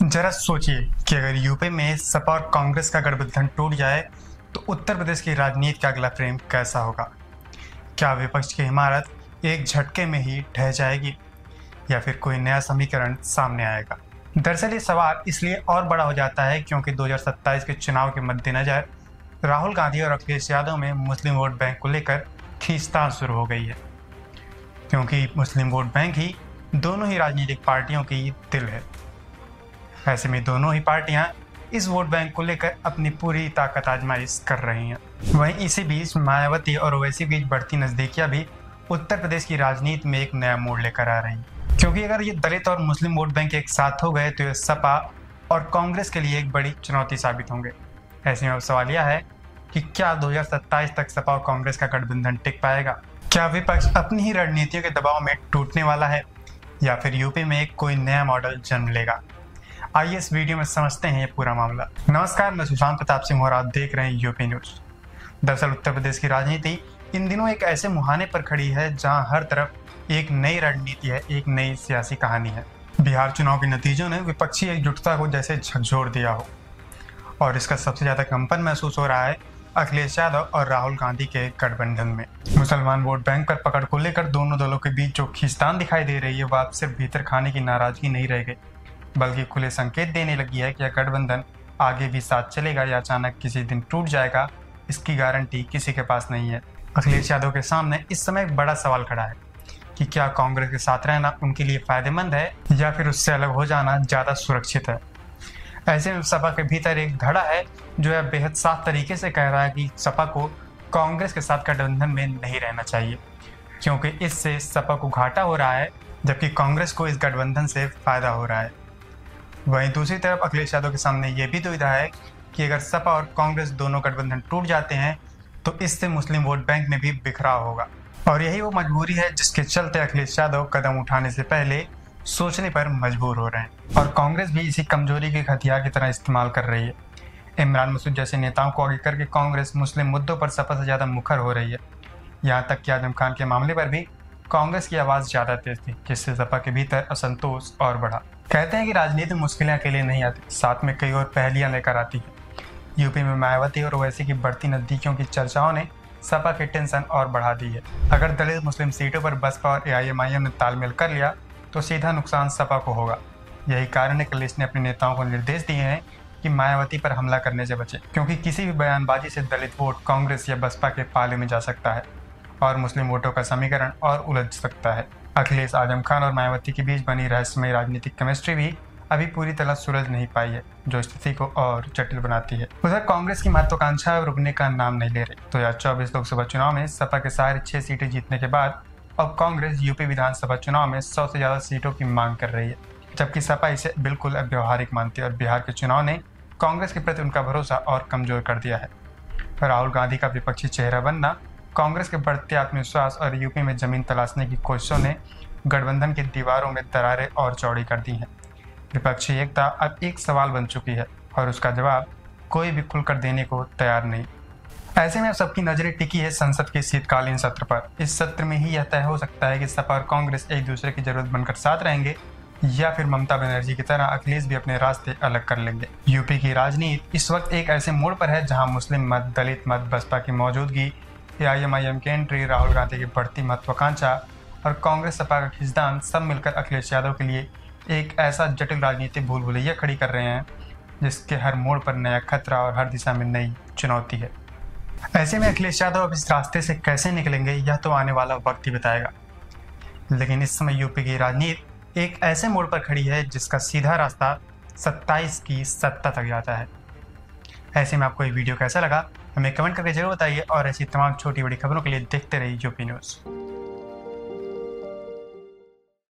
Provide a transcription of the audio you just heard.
जरा सोचिए कि अगर यूपी में सपा और कांग्रेस का गठबंधन टूट जाए तो उत्तर प्रदेश की राजनीति का अगला फ्रेम कैसा होगा। क्या विपक्ष की इमारत एक झटके में ही ढह जाएगी या फिर कोई नया समीकरण सामने आएगा। दरअसल ये सवाल इसलिए और बड़ा हो जाता है क्योंकि 2027 के चुनाव के मद्देनजर राहुल गांधी और अखिलेश यादव में मुस्लिम वोट बैंक को लेकर खींचतान शुरू हो गई है, क्योंकि मुस्लिम वोट बैंक ही दोनों ही राजनीतिक पार्टियों की दिल है। ऐसे में दोनों ही पार्टियां इस वोट बैंक को लेकर अपनी पूरी ताकत आजमाइश कर रही हैं। वहीं इसी बीच मायावती और ओवैसी बीच बढ़ती नजदीकियां भी उत्तर प्रदेश की राजनीति में एक नया मोड़ लेकर आ रही हैं, क्योंकि अगर ये दलित और मुस्लिम वोट बैंक एक साथ हो गए तो ये सपा और कांग्रेस के लिए एक बड़ी चुनौती साबित होंगे। ऐसे में अब सवाल यह है कि क्या 2027 तक सपा और कांग्रेस का गठबंधन टिक पाएगा। क्या विपक्ष अपनी ही रणनीतियों के दबाव में टूटने वाला है या फिर यूपी में एक कोई नया मॉडल जन्म लेगा। आइए इस वीडियो में समझते हैं ये पूरा मामला। नमस्कार, मैं सुशांत प्रताप सिंह और आप देख रहे हैं यूपी न्यूज। दरअसल उत्तर प्रदेश की राजनीति इन दिनों एक ऐसे मुहाने पर खड़ी है जहां हर तरफ एक नई रणनीति है, एक नई सियासी कहानी है। बिहार चुनाव के नतीजों ने विपक्षी एकजुटता को जैसे झकझोर दिया हो और इसका सबसे ज्यादा कंपन महसूस हो रहा है अखिलेश यादव और राहुल गांधी के गठबंधन में। मुसलमान वोट बैंक पर पकड़ को लेकर दोनों दलों के बीच जो खींचतान दिखाई दे रही है वह अब सिर्फ भीतर खाने की नाराजगी नहीं रह गई, बल्कि खुले संकेत देने लगी है कि यह गठबंधन आगे भी साथ चलेगा या अचानक किसी दिन टूट जाएगा, इसकी गारंटी किसी के पास नहीं है। अखिलेश यादव के सामने इस समय एक बड़ा सवाल खड़ा है कि क्या कांग्रेस के साथ रहना उनके लिए फायदेमंद है या फिर उससे अलग हो जाना ज्यादा सुरक्षित है। ऐसे में सपा के भीतर एक धड़ा है जो है बेहद साफ तरीके से कह रहा है कि सपा को कांग्रेस के साथ गठबंधन में नहीं रहना चाहिए, क्योंकि इससे सपा को घाटा हो रहा है जबकि कांग्रेस को इस गठबंधन से फायदा हो रहा है। वहीं दूसरी तरफ अखिलेश यादव के सामने ये भी दुविधा है कि अगर सपा और कांग्रेस दोनों गठबंधन टूट जाते हैं तो इससे मुस्लिम वोट बैंक में भी बिखराव होगा, और यही वो मजबूरी है जिसके चलते अखिलेश यादव कदम उठाने से पहले सोचने पर मजबूर हो रहे हैं और कांग्रेस भी इसी कमजोरी के हथियार की तरह इस्तेमाल कर रही है। इमरान मसूद जैसे नेताओं को आगे करके कांग्रेस मुस्लिम मुद्दों पर सपा से ज्यादा मुखर हो रही है। यहाँ तक कि आजम खान के मामले पर भी कांग्रेस की आवाज ज्यादा तेज थी, जिससे सपा के भीतर असंतोष और बढ़ा। कहते हैं कि राजनीति मुश्किलें अकेले नहीं आती, साथ में कई और पहेलियां लेकर आती है। यूपी में मायावती और ओवैसी की बढ़ती नजदीकियों की चर्चाओं ने सपा की टेंशन और बढ़ा दी है। अगर दलित मुस्लिम सीटों पर बसपा और एआईएमआईएम ने तालमेल कर लिया तो सीधा नुकसान सपा को होगा। यही कारण है कि अखिलेश ने अपने नेताओं को निर्देश दिए हैं कि मायावती पर हमला करने से बचे, क्योंकि किसी भी बयानबाजी से दलित वोट कांग्रेस या बसपा के पाले में जा सकता है और मुस्लिम वोटों का समीकरण और उलझ सकता है। अखिलेश, आजम खान और मायावती के बीच बनी रहस्यमय राजनीतिक केमिस्ट्री भी अभी पूरी तरह सुलझ नहीं पाई है, जो स्थिति को और जटिल बनाती है। उधर कांग्रेस की महत्वाकांक्षा रुकने का नाम नहीं ले रही। 2024 लोकसभा चुनाव में सपा के सारे 6 सीटें जीतने के बाद अब कांग्रेस यूपी विधानसभा चुनाव में 100 से ज्यादा सीटों की मांग कर रही है, जबकि सपा इसे बिल्कुल अव्यवहारिक मानती है और बिहार के चुनाव ने कांग्रेस के प्रति उनका भरोसा और कमजोर कर दिया है। राहुल गांधी का विपक्षी चेहरा बनना, कांग्रेस के बढ़ते आत्मविश्वास और यूपी में जमीन तलाशने की कोशिशों ने गठबंधन की दीवारों में दरारें और चौड़ी कर दी हैं। विपक्षी एकता अब एक सवाल बन चुकी है और उसका जवाब कोई भी खुलकर देने को तैयार नहीं। ऐसे में अब सबकी नजरें टिकी है संसद के शीतकालीन सत्र पर। इस सत्र में ही यह तय हो सकता है कि सपा और कांग्रेस एक दूसरे की जरूरत बनकर साथ रहेंगे या फिर ममता बनर्जी की तरह अखिलेश भी अपने रास्ते अलग कर लेंगे। यूपी की राजनीति इस वक्त एक ऐसे मोड़ पर है जहां मुस्लिम मत, दलित मत, बसपा की मौजूदगी, एआईएमआईएम की एंट्री, राहुल गांधी की बढ़ती महत्वाकांक्षा और कांग्रेस सपा का खिंचतान सब मिलकर अखिलेश यादव के लिए एक ऐसा जटिल राजनीतिक भूल भुलैया खड़ी कर रहे हैं जिसके हर मोड़ पर नया खतरा और हर दिशा में नई चुनौती है। ऐसे में अखिलेश यादव अब इस रास्ते से कैसे निकलेंगे यह तो आने वाला वक्त ही बताएगा, लेकिन इस समय यूपी की राजनीति एक ऐसे मोड़ पर खड़ी है जिसका सीधा रास्ता 27 की सत्ता तक जाता है। ऐसे में आपको ये वीडियो कैसा लगा हमें कमेंट करके जरूर बताइए और ऐसी तमाम छोटी बड़ी खबरों के लिए देखते रहिए यूपी न्यूज़।